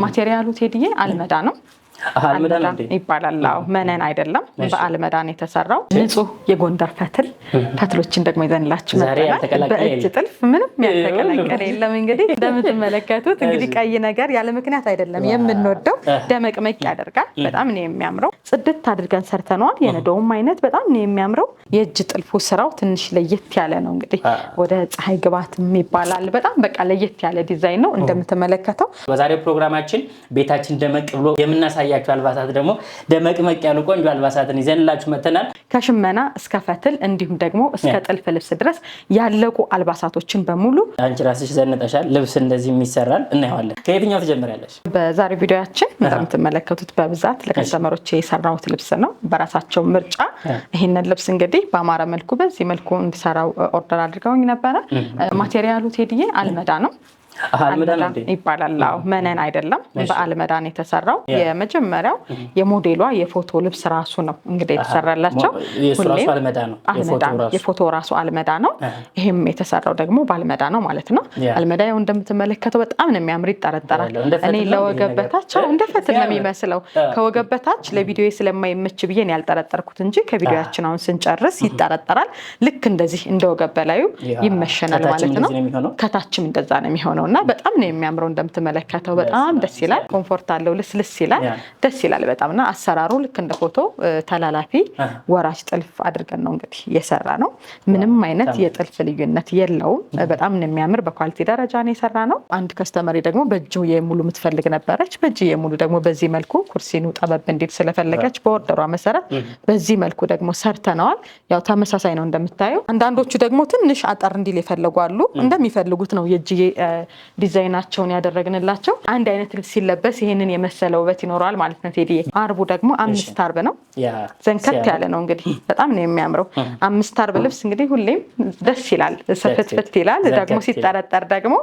ማቴሪያሉ ቴዲዬ አልመዳ ነው። አልመዳ ይባላል። መነን አይደለም፣ በአልመዳን የተሰራው ንጹህ የጎንደር ፈትሎችን ደግሞ ይዘንላችሁ መጥተናል። በእጅ ጥልፍ ምንም ያልተቀላቀለ የለም። እንግዲህ እንደምትመለከቱት እንግዲህ ቀይ ነገር ያለ ምክንያት አይደለም የምንወደው፣ ደመቅመቅ ያደርጋል። በጣም ነው የሚያምረው። ጽድት አድርገን ሰርተነዋል። የነዶውም አይነት በጣም ነው የሚያምረው። የእጅ ጥልፉ ስራው ትንሽ ለየት ያለ ነው። እንግዲህ ወደ ፀሐይ ግባትም ይባላል። በጣም በቃ ለየት ያለ ዲዛይን ነው እንደምትመለከተው። በዛሬው ፕሮግራማችን ቤታችን ደመቅ ብሎ የምናሳያችሁ አልባሳት ደግሞ ደመቅመቅ ያሉ ቆንጆ አልባሳትን ይዘንላችሁ መተናል። ከሽመና እስከ ፈትል እንዲሁም ደግሞ እስከ ጥልፍ ልብስ ድረስ ያለቁ አልባሳቶችን በሙሉ አንቺ ራስሽ ዘንጠሻል። ልብስ እንደዚህ የሚሰራል እናየዋለን። ከየትኛው ትጀምሪያለሽ? በዛሬው ቪዲዮአችን እንደምትመለከቱት በብዛት ለከስተመሮች የሰራሁት ልብስ ነው። በራሳቸው ምርጫ ይሄንን ልብስ እንግዲህ በአማረ መልኩ በዚህ መልኩ እንዲሰራው ኦርደር አድርገውኝ ነበረ። ማቴሪያሉ ቴዲዬ አልመዳ ነው ይባላል። መነን አይደለም፣ በአልመዳን የተሰራው። የመጀመሪያው የሞዴሏ የፎቶ ልብስ ራሱ ነው እንግዲህ የተሰራላቸው። የፎቶ ራሱ አልመዳ ነው። ይሄም የተሰራው ደግሞ በአልመዳ ነው ማለት ነው። አልመዳ ያው እንደምትመለከተው በጣም ነው የሚያምር፣ ይጠረጠራል። እኔ ለወገብ በታች እንደ ፈትል ነው የሚመስለው። ከወገብ በታች ለቪዲዮ ስለማይመች ብዬ ነው ያልጠረጠርኩት እንጂ ከቪዲዮአችን አሁን ስንጨርስ ይጠረጠራል። ልክ እንደዚህ እንደ ወገብ በላዩ ይመሸናል ማለት ነው። ከታችም እንደዛ ነው የሚሆነው እና በጣም ነው የሚያምረው። እንደምትመለከተው በጣም ደስ ይላል። ኮምፎርት አለው፣ ልስልስ ይላል፣ ደስ ይላል በጣምና አሰራሩ ልክ እንደ ፎቶ ተላላፊ ወራጅ ጥልፍ አድርገን ነው እንግዲህ የሰራ ነው። ምንም አይነት የጥልፍ ልዩነት የለውም። በጣም ነው የሚያምር። በኳሊቲ ደረጃ ነው የሰራ ነው። አንድ ከስተመሪ ደግሞ በእጅ የሙሉ የምትፈልግ ነበረች። በእጅ የሙሉ ደግሞ በዚህ መልኩ ኩርሲኑ ጠበብ እንዲል ስለፈለገች በኦርደሯ መሰረት በዚህ መልኩ ደግሞ ሰርተነዋል። ያው ተመሳሳይ ነው እንደምታየው። አንዳንዶቹ ደግሞ ትንሽ አጠር እንዲል ይፈልጓሉ። እንደሚፈልጉት ነው የእጅ ዲዛይናቸውን ያደረግንላቸው። አንድ አይነት ልብስ ሲለበስ ይሄንን የመሰለ ውበት ይኖረዋል ማለት ነው። ቴዲዬ አርቡ ደግሞ 5 አርብ ነው። ዘንከት ያለ ነው እንግዲህ በጣም ነው የሚያምረው። 5 አርብ ልብስ እንግዲህ ሁሌም ደስ ይላል፣ ፍትፍት ይላል። ደግሞ ሲጠረጠር ደግሞ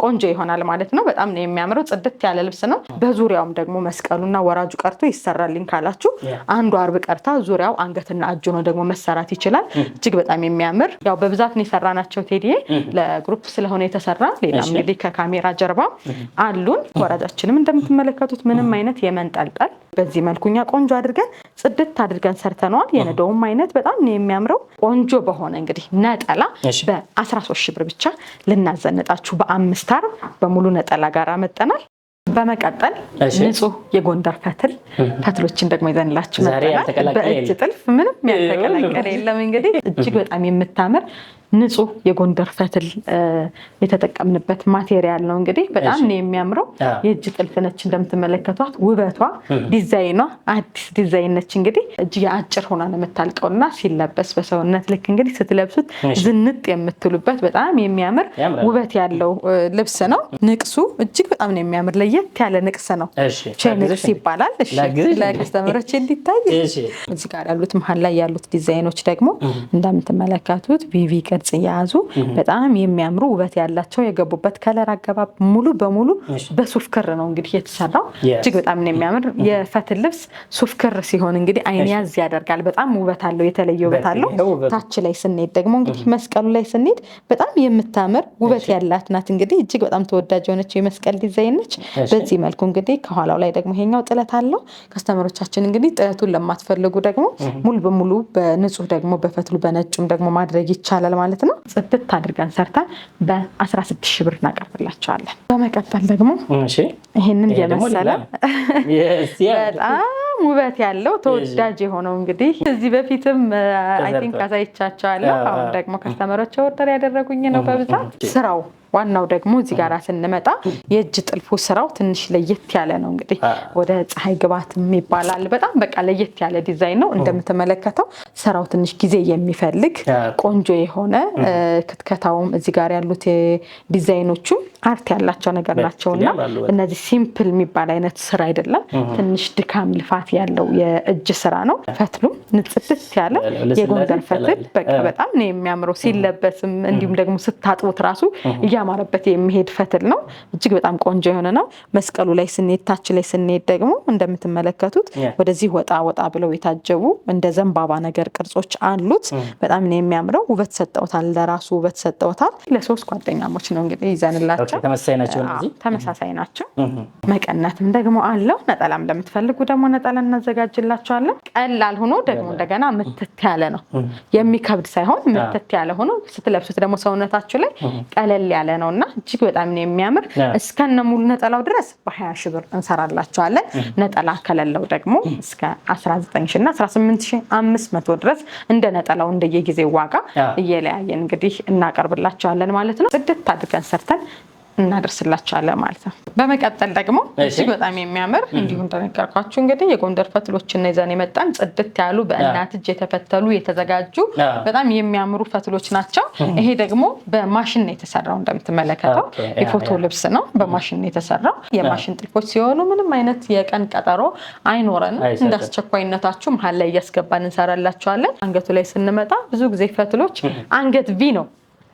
ቆንጆ ይሆናል ማለት ነው። በጣም ነው የሚያምረው። ጽድት ያለ ልብስ ነው። በዙሪያውም ደግሞ መስቀሉና ወራጁ ቀርቶ ይሰራልኝ ካላችሁ አንዱ አርብ ቀርታ ዙሪያው አንገትና እጁ ነው ደግሞ መሰራት ይችላል። እጅግ በጣም የሚያምር ያው በብዛት ነው የሰራናቸው ቴዲዬ። ለግሩፕ ስለሆነ የተሰራ ሌላ እንግዲህ ከካሜራ ጀርባ አሉን። ወራጃችንም እንደምትመለከቱት ምንም አይነት የመንጠልጠል በዚህ መልኩኛ ቆንጆ አድርገን ጽድት አድርገን ሰርተነዋል። የነዶውም አይነት በጣም ነው የሚያምረው። ቆንጆ በሆነ እንግዲህ ነጠላ በ13 ሺህ ብር ብቻ ልናዘንጣችሁ በ5 አርብ በሙሉ ነጠላ ጋር መጠናል። በመቀጠል ንጹህ የጎንደር ፈትሎችን ደግሞ ይዘንላችሁ መጥተናል። በእጅ ጥልፍ ምንም ያልተቀላቀለ የለም። እንግዲህ እጅግ በጣም የምታምር ንጹህ የጎንደር ፈትል የተጠቀምንበት ማቴሪያል ነው። እንግዲህ በጣም ነው የሚያምረው። የእጅ ጥልፍ ነች እንደምትመለከቷት። ውበቷ ዲዛይኗ አዲስ ዲዛይን ነች። እንግዲህ እጅ አጭር ሆና ነው የምታልቀውና ሲለበስ በሰውነት ልክ እንግዲህ ስትለብሱት ዝንጥ የምትሉበት በጣም የሚያምር ውበት ያለው ልብስ ነው። ንቅሱ እጅግ በጣም ነው የሚያምር። ለየት ያለ ንቅስ ነው። ንቅስ ይባላል። ለከስተመሮች እንዲታይ እዚህ ጋር ያሉት መሀል ላይ ያሉት ዲዛይኖች ደግሞ እንደምትመለከቱት ቪቪ ቅርጽ የያዙ በጣም የሚያምሩ ውበት ያላቸው የገቡበት ከለር አገባብ ሙሉ በሙሉ በሱፍ ክር ነው እንግዲህ የተሰራው። እጅግ በጣም ነው የሚያምር። የፈትል ልብስ ሱፍ ክር ሲሆን እንግዲህ አይን ያዝ ያደርጋል። በጣም ውበት አለው፣ የተለየ ውበት አለው። ታች ላይ ስንሄድ ደግሞ እንግዲህ መስቀሉ ላይ ስንሄድ በጣም የምታምር ውበት ያላት ናት። እንግዲህ እጅግ በጣም ተወዳጅ የሆነች የመስቀል ዲዛይን ነች። በዚህ መልኩ እንግዲህ ከኋላው ላይ ደግሞ ይሄኛው ጥለት አለው። ከስተመሮቻችን እንግዲህ ጥለቱን ለማትፈልጉ ደግሞ ሙሉ በሙሉ በንጹህ ደግሞ በፈትሉ በነጩም ደግሞ ማድረግ ይቻላል ማለት ነው። ጽድት አድርገን ሰርተን በ16 ሺህ ብር እናቀርብላቸዋለን። በመቀጠል ደግሞ ይሄንን የመሰለ በጣም ውበት ያለው ተወዳጅ የሆነው እንግዲህ እዚህ በፊትም አይ ቲንክ አሳይቻቸዋለሁ። አሁን ደግሞ ከስተመሮች ኦርደር ያደረጉኝ ነው በብዛት። ስራው ዋናው ደግሞ እዚህ ጋር ስንመጣ የእጅ ጥልፉ ስራው ትንሽ ለየት ያለ ነው። እንግዲህ ወደ ፀሐይ ግባትም ይባላል። በጣም በቃ ለየት ያለ ዲዛይን ነው። እንደምትመለከተው ስራው ትንሽ ጊዜ የሚፈልግ ቆንጆ የሆነ ክትከታውም እዚህ ጋር ያሉት ዲዛይኖቹ አርት ያላቸው ነገር ናቸውና እነዚህ ሲምፕል የሚባል አይነት ስራ አይደለም። ትንሽ ድካም ልፋት ያለው የእጅ ስራ ነው። ፈትሉ ንጽድት ያለ የጎንደር ፈትል በቃ በጣም ነው የሚያምረው ሲለበስም፣ እንዲሁም ደግሞ ስታጥቡት ራሱ እያማረበት የሚሄድ ፈትል ነው። እጅግ በጣም ቆንጆ የሆነ ነው። መስቀሉ ላይ ስንሄድ ታች ላይ ስንሄድ ደግሞ እንደምትመለከቱት ወደዚህ ወጣ ወጣ ብለው የታጀቡ እንደ ዘንባባ ነገር ቅርጾች አሉት። በጣም ነው የሚያምረው። ውበት ሰጠውታል፣ ለራሱ ውበት ሰጠውታል። ለሶስት ጓደኛሞች ነው እንግዲህ ይዘንላቸው። ተመሳሳይ ናቸው። መቀነትም ደግሞ አለው። ነጠላም ለምትፈልጉ ደግሞ ነጠላ እናዘጋጅላቸዋለን። ቀላል ሆኖ ደግሞ እንደገና ምትት ያለ ነው። የሚከብድ ሳይሆን ምትት ያለ ሆኖ ስትለብሱት ደግሞ ሰውነታችሁ ላይ ቀለል ያለ ነውና እጅግ በጣም ነው የሚያምር። እስከነ ሙሉ ነጠላው ድረስ በ20 ሺህ ብር እንሰራላቸዋለን። ነጠላ ከሌለው ደግሞ እስከ 19 እና 18500 ድረስ እንደ ነጠላው እንደየጊዜው ዋጋ እየለያየን እንግዲህ እናቀርብላቸዋለን ማለት ነው። ጽድት አድርገን ሰርተን እናደርስላቸዋለን ማለት ነው። በመቀጠል ደግሞ እጅግ በጣም የሚያምር እንዲሁ እንደነገርኳችሁ እንግዲህ የጎንደር ፈትሎችን ይዘን የመጣን ጽድት ያሉ በእናት እጅ የተፈተሉ የተዘጋጁ በጣም የሚያምሩ ፈትሎች ናቸው። ይሄ ደግሞ በማሽን ነው የተሰራው። እንደምትመለከተው የፎቶ ልብስ ነው፣ በማሽን ነው የተሰራው። የማሽን ጥልፎች ሲሆኑ ምንም አይነት የቀን ቀጠሮ አይኖረንም። እንዳስቸኳይነታችሁ መሀል ላይ እያስገባን እንሰራላቸዋለን። አንገቱ ላይ ስንመጣ ብዙ ጊዜ ፈትሎች አንገት ቪ ነው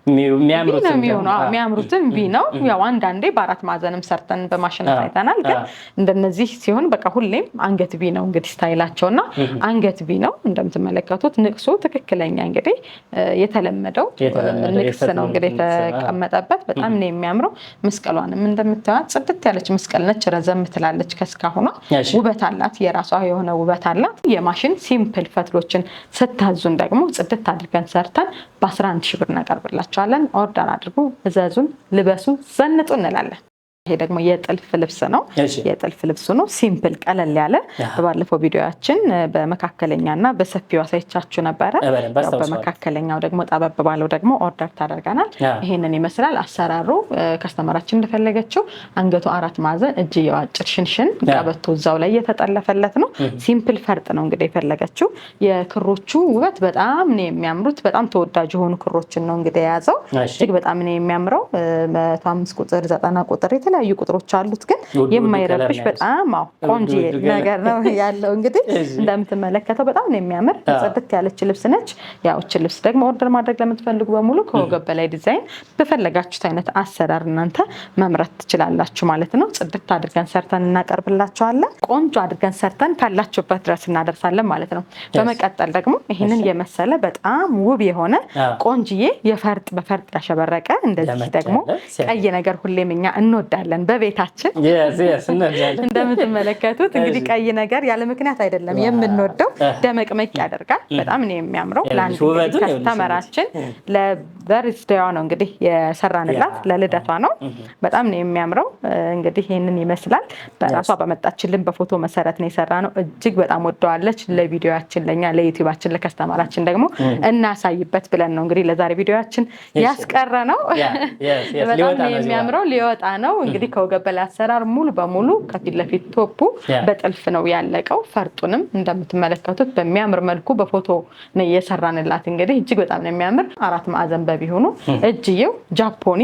የሚያምሩትም ቪ ነው። ያው አንዳንዴ በአራት ማዕዘንም ሰርተን በማሽን አይተናል። ግን እንደነዚህ ሲሆን በቃ ሁሌም አንገት ቪ ነው እንግዲህ ስታይላቸውና አንገት ቪ ነው። እንደምትመለከቱት ንቅሱ ትክክለኛ እንግዲህ የተለመደው ንቅስ ነው እንግዲህ የተቀመጠበት። በጣም ነው የሚያምረው። መስቀሏንም እንደምታዩት ጽድት ያለች መስቀል ነች። ረዘም ትላለች ከስካሁኗ። ውበት አላት፣ የራሷ የሆነ ውበት አላት። የማሽን ሲምፕል ፈትሎችን ስታዙን ደግሞ ጽድት አድርገን ሰርተን በ11 ሺህ ብር እናቀርብላቸው። ኦርደር አድርጉ፣ እዘዙን፣ ልበሱ፣ ዘንጡ እንላለን። ይሄ ደግሞ የጥልፍ ልብስ ነው። የጥልፍ ልብስ ነው ሲምፕል ቀለል ያለ። በባለፈው ቪዲዮአችን በመካከለኛና በሰፊው አሳይቻችሁ ነበረ። በመካከለኛው ደግሞ ጠበብ ባለው ደግሞ ኦርደር ታደርጋናል። ይሄንን ይመስላል አሰራሩ። ከስተመራችን እንደፈለገችው አንገቱ 4 ማዕዘን፣ እጅየው አጭር ሽንሽን፣ ቀበቶ እዛው ላይ የተጠለፈለት ነው። ሲምፕል ፈርጥ ነው እንግዲህ የፈለገችው። የክሮቹ ውበት በጣም ነው የሚያምሩት። በጣም ተወዳጅ የሆኑ ክሮችን ነው እንግዲህ የያዘው። እጅግ በጣም ነው የሚያምረው። 105 ቁጥር 90 ቁጥር የተለያዩ ቁጥሮች አሉት። ግን የማይረብሽ በጣም ቆንጆ ነገር ነው ያለው። እንግዲህ እንደምትመለከተው በጣም ነው የሚያምር ጽድት ያለች ልብስ ነች። ያው እቺ ልብስ ደግሞ ኦርደር ማድረግ ለምትፈልጉ በሙሉ ከወገብ በላይ ዲዛይን በፈለጋችሁት አይነት አሰራር እናንተ መምረጥ ትችላላችሁ ማለት ነው። ጽድት አድርገን ሰርተን እናቀርብላችኋለን። ቆንጆ አድርገን ሰርተን ካላችሁበት ድረስ እናደርሳለን ማለት ነው። በመቀጠል ደግሞ ይሄንን የመሰለ በጣም ውብ የሆነ ቆንጅዬ የፈርጥ በፈርጥ ያሸበረቀ እንደዚህ ደግሞ ቀይ ነገር ሁሌም እኛ እንወዳለን በቤታችን። እንደምትመለከቱት እንግዲህ ቀይ ነገር ያለ ምክንያት አይደለም የምንወደው። ደመቅመቅ ያደርጋል። በጣም ነው የሚያምረው። ለአንድ ከስተመራችን ለበርዝዴዋ ነው እንግዲህ የሰራንላት፣ ለልደቷ ነው። በጣም ነው የሚያምረው። እንግዲህ ይሄንን ይመስላል። በራሷ በመጣችልን በፎቶ መሰረት ነው የሰራነው። እጅግ በጣም ወደዋለች። ለቪዲዮአችን ለኛ ለዩቲዩባችን ለከስተመራችን ደግሞ እናሳይበት ብለን ነው እንግዲህ ለዛሬ ቪዲዮአችን ያስቀረ ነው። በጣም ነው የሚያምረው። ሊወጣ ነው እንግዲህ ከወገብ በላይ አሰራር ሙሉ በሙሉ ከፊት ለፊት ቶፑ በጥልፍ ነው ያለቀው። ፈርጡንም እንደምትመለከቱት በሚያምር መልኩ በፎቶ ነው የሰራንላት። እንግዲህ እጅግ በጣም ነው የሚያምር። 4 ማዕዘን በቢሆኑ እጅየው ጃፖኒ፣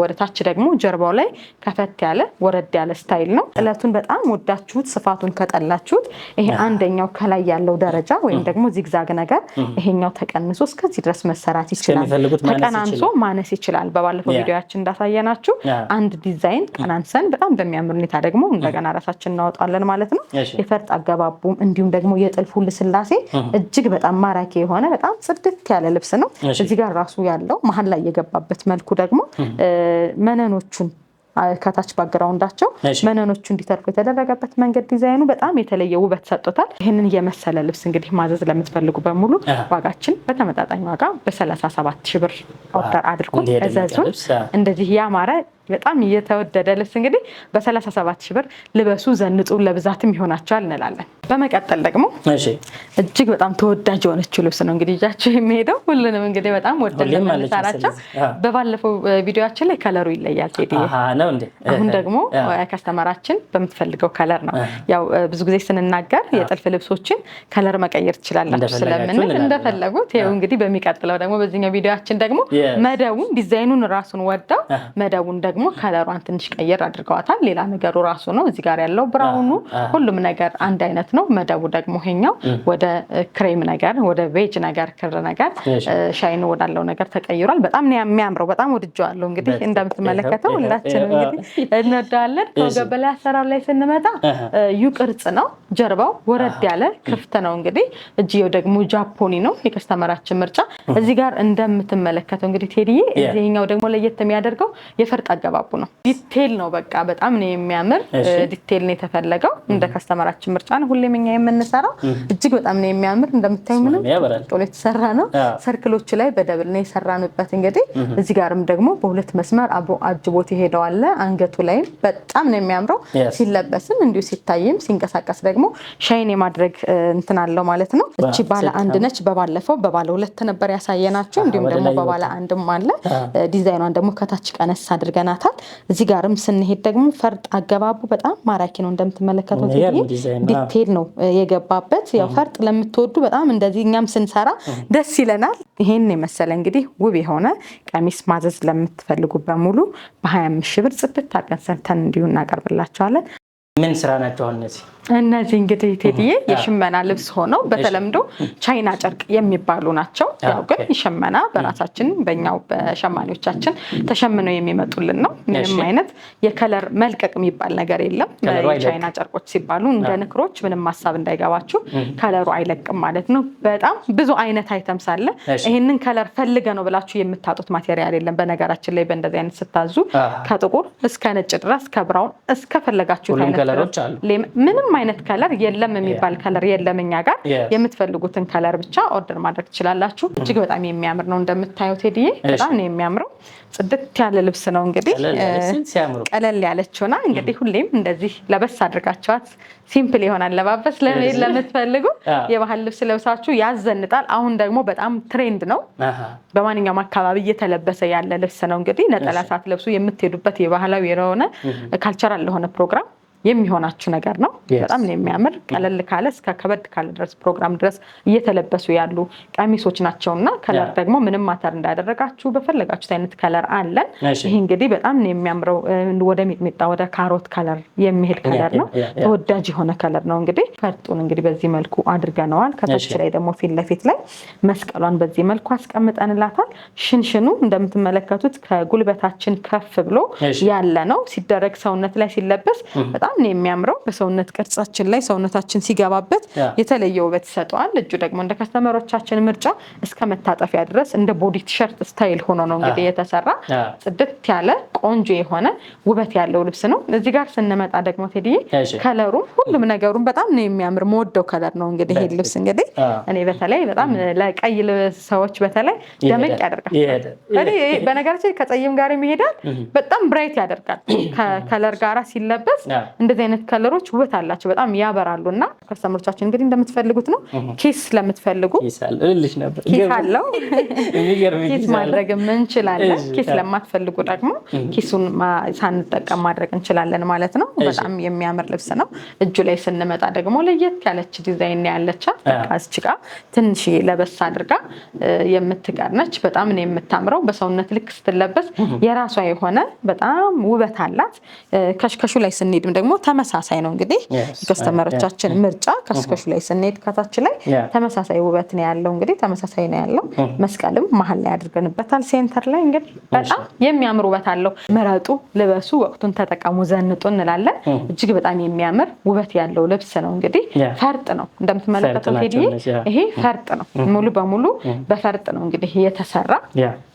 ወደታች ደግሞ ጀርባው ላይ ከፈት ያለ ወረድ ያለ ስታይል ነው። ጥለቱን በጣም ወዳችሁት ስፋቱን ከጠላችሁት ይሄ አንደኛው ከላይ ያለው ደረጃ ወይም ደግሞ ዚግዛግ ነገር ይሄኛው ተቀንሶ እስከዚህ ድረስ መሰራት ይችላል። ተቀናንሶ ማነስ ይችላል። በባለፈው ቪዲዮአችን እንዳሳየናችሁ አንድ ዲዛይን ቀናንሰን በጣም በሚያምር ሁኔታ ደግሞ እንደገና ራሳችን እናወጣለን ማለት ነው። የፈርጥ አገባቡም እንዲሁም ደግሞ የጥልፉ ልስላሴ እጅግ በጣም ማራኪ የሆነ በጣም ጽድት ያለ ልብስ ነው። እዚህ ጋር ራሱ ያለው መሀል ላይ የገባበት መልኩ ደግሞ መነኖቹን ከታች ባግራውንዳቸው መነኖቹ እንዲተርፉ የተደረገበት መንገድ ዲዛይኑ በጣም የተለየ ውበት ሰጥቶታል። ይህንን የመሰለ ልብስ እንግዲህ ማዘዝ ለምትፈልጉ በሙሉ ዋጋችን በተመጣጣኝ ዋጋ በ37 ሺህ ብር ኦርደር አድርጉ፣ እዘዙን። እንደዚህ ያማረ በጣም የተወደደ ልብስ እንግዲህ በ37 ሺህ ብር ልበሱ፣ ዘንጡ፣ ለብዛትም ይሆናቸዋል እንላለን። በመቀጠል ደግሞ እጅግ በጣም ተወዳጅ የሆነችው ልብስ ነው እንግዲህ ይዛችሁ የሚሄደው። ሁሉንም እንግዲህ በጣም ወደን ለምንሰራቸው በባለፈው ቪዲዮአችን ላይ ከለሩ ይለያል ቴዲ። አሁን ደግሞ ከስተመራችን በምትፈልገው ከለር ነው። ያው ብዙ ጊዜ ስንናገር የጥልፍ ልብሶችን ከለር መቀየር ትችላላችሁ ስለምንል እንደፈለጉት ይኸው እንግዲህ በሚቀጥለው ደግሞ በዚህኛው ቪዲዮአችን ደግሞ መደቡን ዲዛይኑን ራሱን ወዳው መደቡን ደግሞ ደግሞ ከለሯን ትንሽ ቀየር አድርገዋታል። ሌላ ነገሩ ራሱ ነው። እዚህ ጋር ያለው ብራውኑ ሁሉም ነገር አንድ አይነት ነው። መደቡ ደግሞ ይሄኛው ወደ ክሬም ነገር ወደ ቬጅ ነገር ክር ነገር ሻይን ወዳለው ነገር ተቀይሯል። በጣም ነው የሚያምረው። በጣም ወድጄዋለሁ። እንግዲህ እንደምትመለከተው ሁላችንም እንግዲህ እንወዳለን። ከወገብ በላይ አሰራር ላይ ስንመጣ ዩ ቅርጽ ነው። ጀርባው ወረድ ያለ ክፍት ነው። እንግዲህ እጅየው ደግሞ ጃፖኒ ነው። የከስተመራችን ምርጫ እዚህ ጋር እንደምትመለከተው እንግዲህ ቴዲዬ እዚህኛው ደግሞ ለየት የሚያደርገው የፈርጥ አገባቡ ነው። ዲቴል ነው። በቃ በጣም ነው የሚያምር። ዲቴል ነው የተፈለገው። እንደ ከስተመራችን ምርጫ ነው ሁሌም እኛ የምንሰራው። እጅግ በጣም ነው የሚያምር። እንደምታዩ ምንም ጦል የተሰራ ነው። ሰርክሎች ላይ በደብል ነው የሰራንበት። እንግዲህ እዚህ ጋርም ደግሞ በሁለት መስመር አጅቦት ይሄዳል። አንገቱ ላይ በጣም ነው የሚያምረው። ሲለበስም እንዲሁ ሲታይም ሲንቀሳቀስ ደግሞ ሻይን የማድረግ እንትን አለው ማለት ነው። እቺ ባለ አንድ ነች። በባለፈው በባለ ሁለት ነበር ያሳየናችሁ። እንዲሁም ደግሞ በባለ አንድም አለ። ዲዛይኗን ደግሞ ከታች ቀነስ አድርገናታል። እዚህ ጋርም ስንሄድ ደግሞ ፈርጥ አገባቡ በጣም ማራኪ ነው። እንደምትመለከቱት ዲቴል ነው የገባበት። ያው ፈርጥ ለምትወዱ በጣም እንደዚህ እኛም ስንሰራ ደስ ይለናል። ይሄን የመሰለ እንግዲህ ውብ የሆነ ቀሚስ ማዘዝ ለምትፈልጉ በሙሉ በ25 ሺህ ብር ጽድት አድርገን ሰርተን እንዲሁ እናቀርብላችኋለን። ምን ስራ ናቸው እነዚህ? እንግዲህ ቴዲዬ የሽመና ልብስ ሆነው በተለምዶ ቻይና ጨርቅ የሚባሉ ናቸው። ያው ግን ሽመና በራሳችን በእኛው በሸማኔዎቻችን ተሸምነው የሚመጡልን ነው። ምንም አይነት የከለር መልቀቅ የሚባል ነገር የለም። የቻይና ጨርቆች ሲባሉ እንደ ንክሮች ምንም ሀሳብ እንዳይገባችሁ፣ ከለሩ አይለቅም ማለት ነው። በጣም ብዙ አይነት አይተምስ አለ። ይህንን ከለር ፈልገ ነው ብላችሁ የምታጡት ማቴሪያል የለም። በነገራችን ላይ በእንደዚህ አይነት ስታዙ ከጥቁር እስከ ነጭ ድረስ ከብራውን እስከፈለጋችሁት አይነት ምንም አይነት ከለር የለም የሚባል ከለር የለም። እኛ ጋር የምትፈልጉትን ከለር ብቻ ኦርደር ማድረግ ትችላላችሁ። እጅግ በጣም የሚያምር ነው። እንደምታዩት ቴዲዬ በጣም ነው የሚያምረው። ጽድት ያለ ልብስ ነው። እንግዲህ ቀለል ያለችውና እንግዲህ ሁሌም እንደዚህ ለበስ አድርጋችኋት ሲምፕል ይሆናል ለባበስ ለምትፈልጉ የባህል ልብስ ለብሳችሁ ያዘንጣል። አሁን ደግሞ በጣም ትሬንድ ነው። በማንኛውም አካባቢ እየተለበሰ ያለ ልብስ ነው። እንግዲህ ነጠላ ሳትለብሱ የምትሄዱበት የባህላዊ የሆነ ካልቸራል ለሆነ ፕሮግራም የሚሆናችሁ ነገር ነው። በጣም ነው የሚያምር። ቀለል ካለ እስከ ከበድ ካለ ድረስ ፕሮግራም ድረስ እየተለበሱ ያሉ ቀሚሶች ናቸውና ከለር ደግሞ ምንም ማተር እንዳደረጋችሁ በፈለጋችሁት አይነት ከለር አለን። ይሄ እንግዲህ በጣም ነው የሚያምረው። ወደ ሚጥሚጣ ወደ ካሮት ከለር የሚሄድ ከለር ነው። ተወዳጅ የሆነ ከለር ነው። እንግዲህ ፈርጡን እንግዲህ በዚህ መልኩ አድርገነዋል። ከታች ላይ ደግሞ ፊት ለፊት ላይ መስቀሏን በዚህ መልኩ አስቀምጠንላታል። ሽንሽኑ እንደምትመለከቱት ከጉልበታችን ከፍ ብሎ ያለ ነው። ሲደረግ ሰውነት ላይ ሲለበስ በጣም ነው የሚያምረው። በሰውነት ቅርጻችን ላይ ሰውነታችን ሲገባበት የተለየ ውበት ይሰጠዋል። እጁ ደግሞ እንደ ከስተመሮቻችን ምርጫ እስከ መታጠፊያ ድረስ እንደ ቦዲ ቲሸርት ስታይል ሆኖ ነው እንግዲህ የተሰራ። ጽድት ያለ ቆንጆ የሆነ ውበት ያለው ልብስ ነው። እዚህ ጋር ስንመጣ ደግሞ ቴዲዬ ከለሩም ሁሉም ነገሩም በጣም ነው የሚያምር። መወደው ከለር ነው እንግዲህ ይሄ ልብስ እንግዲህ እኔ በተለይ በጣም ለቀይ ሰዎች በተለይ ደመቅ ያደርጋል። በነገራችን ከጸይም ጋር ይሄዳል። በጣም ብራይት ያደርጋል። ከከለር ጋራ ሲለበስ እንደዚህ አይነት ከለሮች ውበት አላቸው። በጣም ያበራሉና ከስተመሮቻችን እንግዲህ እንደምትፈልጉት ነው። ኪስ ለምትፈልጉ ኪስ አለው። ኪስ ማድረግ እንችላለን። ኪስ ለማትፈልጉ ደግሞ ኪሱን ሳንጠቀም ማድረግ እንችላለን ማለት ነው። በጣም የሚያምር ልብስ ነው። እጁ ላይ ስንመጣ ደግሞ ለየት ያለች ዲዛይን ያለቻት እዚች ጋር ትንሽ ለበስ አድርጋ የምትቀርነች በጣም ነው የምታምረው። በሰውነት ልክ ስትለበስ የራሷ የሆነ በጣም ውበት አላት። ከሽከሹ ላይ ስንሄድም ደግሞ ተመሳሳይ ነው። እንግዲህ የከስተመሮቻችን ምርጫ ከሽከሹ ላይ ስንሄድ ከታች ላይ ተመሳሳይ ውበት ነው ያለው። እንግዲህ ተመሳሳይ ነው ያለው። መስቀልም መሀል ላይ አድርገንበታል። ሴንተር ላይ እንግዲህ በጣም የሚያምር ውበት አለው። ምረጡ፣ ልበሱ፣ ወቅቱን ተጠቀሙ፣ ዘንጡ እንላለን። እጅግ በጣም የሚያምር ውበት ያለው ልብስ ነው። እንግዲህ ፈርጥ ነው እንደምትመለከቱት ይሄ ፈርጥ ነው። ሙሉ በሙሉ በፈርጥ ነው እንግዲህ የተሰራ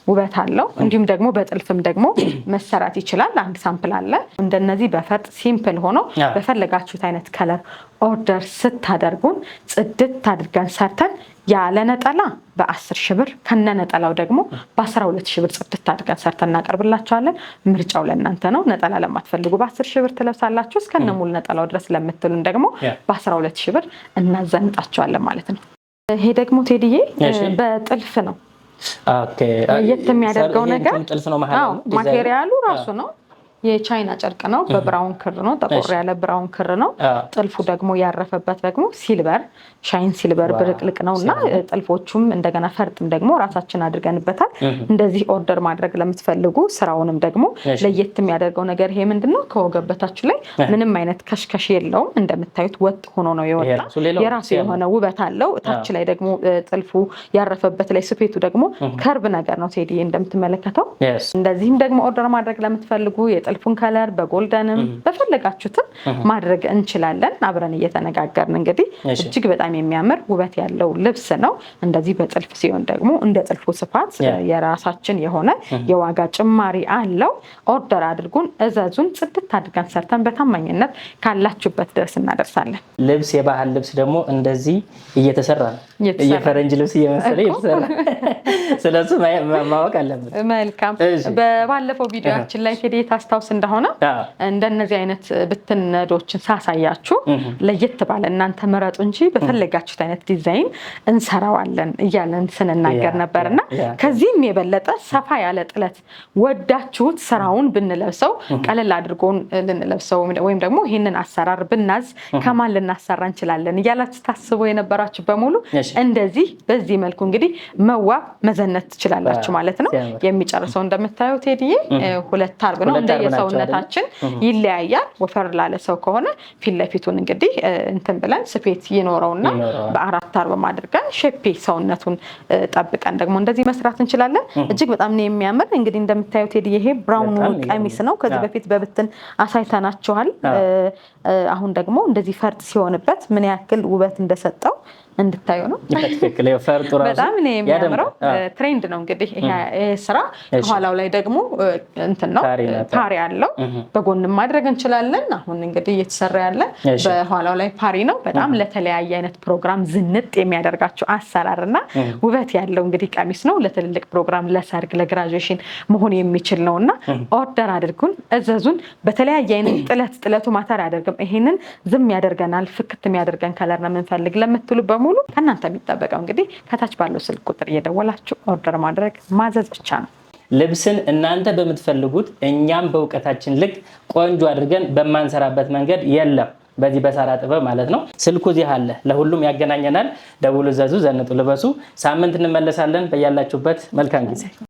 ውበት አለው። እንዲሁም ደግሞ በጥልፍም ደግሞ መሰራት ይችላል። አንድ ሳምፕል አለ። እንደነዚህ በፈርጥ ሲምፕል ሆኖ በፈለጋችሁት አይነት ከለር ኦርደር ስታደርጉን ጽድት አድርገን ሰርተን ያለ ነጠላ በ10 ሺህ ብር ከነ ነጠላው ደግሞ በ12 ሺህ ብር ጽድት አድርገን ሰርተን እናቀርብላችኋለን። ምርጫው ለእናንተ ነው። ነጠላ ለማትፈልጉ በ10 ሺህ ብር ትለብሳላችሁ። እስከነ ሙሉ ነጠላው ድረስ ለምትሉን ደግሞ በ12 ሺህ ብር እናዘንጣችኋለን ማለት ነው። ይሄ ደግሞ ቴዲዬ በጥልፍ ነው የት የሚያደርገው ነገር። ማቴሪያሉ ራሱ ነው። የቻይና ጨርቅ ነው። በብራውን ክር ነው፣ ጠቆር ያለ ብራውን ክር ነው። ጥልፉ ደግሞ ያረፈበት ደግሞ ሲልቨር ሻይን ሲልቨር ብርቅልቅ ነውና ጥልፎቹም እንደገና ፈርጥም ደግሞ ራሳችን አድርገንበታል። እንደዚህ ኦርደር ማድረግ ለምትፈልጉ ስራውንም ደግሞ ለየት የሚያደርገው ነገር ይሄ ምንድነው? ከወገብ በታች ላይ ምንም አይነት ከሽከሽ የለውም። እንደምታዩት ወጥ ሆኖ ነው የወጣ። የራሱ የሆነ ውበት አለው። ታች ላይ ደግሞ ጥልፉ ያረፈበት ላይ ስፌቱ ደግሞ ከርብ ነገር ነው ቴዲ እንደምትመለከተው። እንደዚህም ደግሞ ኦርደር ማድረግ ለምትፈልጉ የጥልፉን ከለር በጎልደንም በፈለጋችሁትም ማድረግ እንችላለን። አብረን እየተነጋገርን እንግዲህ እጅግ በጣም የሚያምር ውበት ያለው ልብስ ነው። እንደዚህ በጥልፍ ሲሆን ደግሞ እንደ ጥልፉ ስፋት የራሳችን የሆነ የዋጋ ጭማሪ አለው። ኦርደር አድርጉን፣ እዘዙን። ጽድት አድርገን ሰርተን በታማኝነት ካላችሁበት ድረስ እናደርሳለን። ልብስ የባህል ልብስ ደግሞ እንደዚህ እየተሰራ ነው። የፈረንጅ ልብስ እየመሰለ እየተሰራ ስለሱ ማወቅ አለበት። መልካም። በባለፈው ቪዲዮአችን ላይ ቴዲ ታስታውስ እንደሆነ እንደነዚህ አይነት ብትነዶችን ሳሳያችሁ ለየት ባለ እናንተ መረጡ እንጂ በፈለጋችሁት አይነት ዲዛይን እንሰራዋለን እያለን ስንናገር ነበርና ከዚህም የበለጠ ሰፋ ያለ ጥለት ወዳችሁት ስራውን ብንለብሰው ቀለል አድርጎን ልንለብሰው ወይም ደግሞ ይሄንን አሰራር ብናዝ ከማን ልናሰራ እንችላለን እያላችሁ ታስቡ የነበራችሁ በሙሉ እንደዚህ በዚህ መልኩ እንግዲህ መዋብ መዘነት ትችላላችሁ ማለት ነው። የሚጨርሰው እንደምታዩት ቴዲዬ 2 አርብ ነው። እንደየሰውነታችን ይለያያል። ወፈር ላለ ሰው ከሆነ ፊት ለፊቱን እንግዲህ እንትን ብለን ስፌት ይኖረውና በ4 አርብ ማድረጋን ሼፕ ሰውነቱን ጠብቀን ደግሞ እንደዚህ መስራት እንችላለን። እጅግ በጣም ነው የሚያምር። እንግዲህ እንደምታዩት ቴዲዬ ይሄ ብራውን ቀሚስ ነው። ከዚህ በፊት በብትን አሳይተናችኋል። አሁን ደግሞ እንደዚህ ፈርጥ ሲሆንበት ምን ያክል ውበት እንደሰጠው እንድታዩ ነው። በትክክል ፈርጡ ራሱ በጣም ነው የሚያምረው። ትሬንድ ነው እንግዲህ ይሄ ስራ። ከኋላው ላይ ደግሞ እንትን ነው ፓሪ አለው። በጎንም ማድረግ እንችላለን። አሁን እንግዲህ እየተሰራ ያለ በኋላው ላይ ፓሪ ነው። በጣም ለተለያየ አይነት ፕሮግራም ዝንጥ የሚያደርጋቸው አሰራርና ውበት ያለው እንግዲህ ቀሚስ ነው። ለትልልቅ ፕሮግራም፣ ለሰርግ፣ ለግራጁዌሽን መሆን የሚችል ነውና ኦርደር አድርጉን፣ እዘዙን። በተለያየ አይነት ጥለቱ ማተር አያደርግም። ይሄንን ዝም ያደርገናል፣ ፍክት የሚያደርገን ከለር ነው የምንፈልግ ለምትሉ ሙሉ ከእናንተ የሚጠበቀው እንግዲህ ከታች ባለው ስልክ ቁጥር እየደወላችሁ ኦርደር ማድረግ ማዘዝ ብቻ ነው። ልብስን እናንተ በምትፈልጉት እኛም በእውቀታችን ልክ ቆንጆ አድርገን በማንሰራበት መንገድ የለም። በዚህ በሳራ ጥበብ ማለት ነው። ስልኩ እዚህ አለ፣ ለሁሉም ያገናኘናል። ደውሉ፣ ዘዙ፣ ዘንጡ፣ ልበሱ። ሳምንት እንመለሳለን። በያላችሁበት መልካም ጊዜ